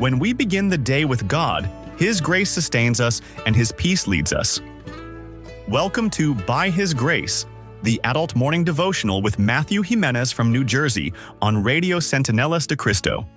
When we begin the day with God, His grace sustains us and His peace leads us. Welcome to By His Grace, the adult morning devotional with Matthew Jimenez from New Jersey on Radio Centinelas de Cristo.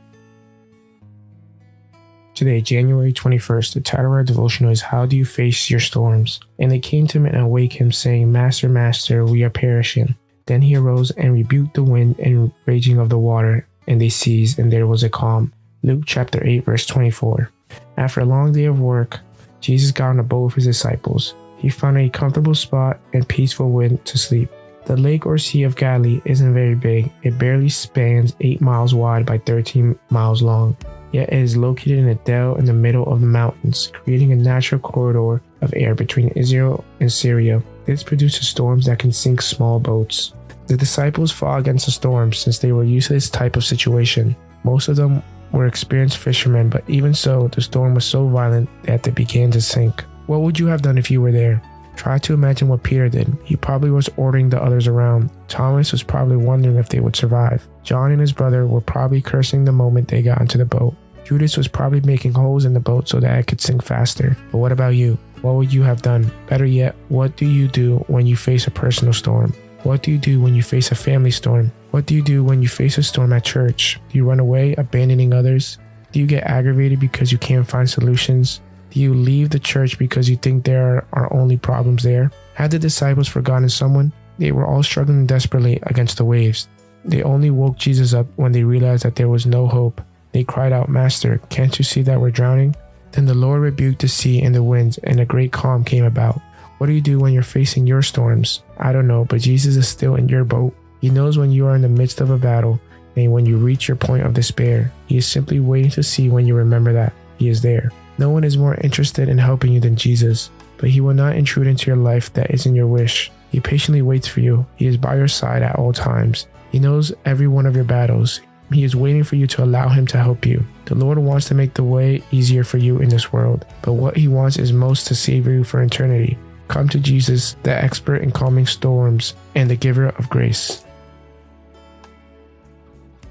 Today, January 21st, the title of our devotional is How Do You Face Your Storms? And they came to him and awake him, saying, Master, Master, we are perishing. Then he arose and rebuked the wind and raging of the water, and they ceased, and there was a calm. Luke chapter 8, verse 24. After a long day of work, Jesus got on a boat with his disciples. He found a comfortable spot and peaceful wind to sleep. The lake or sea of Galilee isn't very big. It barely spans 8 miles wide by 13 miles long. Yet it is located in a dell in the middle of the mountains, creating a natural corridor of air between Israel and Syria. This produces storms that can sink small boats. The disciples fought against the storm since they were used to this type of situation. Most of them were experienced fishermen, but even so, the storm was so violent that they began to sink. What would you have done if you were there? Try to imagine what Peter did. He probably was ordering the others around. Thomas was probably wondering if they would survive. John and his brother were probably cursing the moment they got into the boat. Judas was probably making holes in the boat so that it could sink faster. But what about you? What would you have done? Better yet, what do you do when you face a personal storm? What do you do when you face a family storm? What do you do when you face a storm at church? Do you run away, abandoning others? Do you get aggravated because you can't find solutions? Do you leave the church because you think there are only problems there? Had the disciples forgotten someone? They were all struggling desperately against the waves. They only woke Jesus up when they realized that there was no hope. They cried out, Master, can't you see that we're drowning? Then the Lord rebuked the sea and the winds, and a great calm came about. What do you do when you're facing your storms? I don't know, but Jesus is still in your boat. He knows when you are in the midst of a battle, and when you reach your point of despair. He is simply waiting to see when you remember that He is there. No one is more interested in helping you than Jesus, but He will not intrude into your life that isn't your wish. He patiently waits for you. He is by your side at all times. He knows every one of your battles. He is waiting for you to allow Him to help you. The Lord wants to make the way easier for you in this world, but what He wants is most to save you for eternity. Come to Jesus, the expert in calming storms and the giver of grace.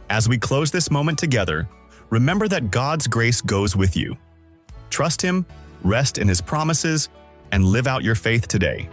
As we close this moment together, remember that God's grace goes with you. Trust Him, rest in His promises, and live out your faith today.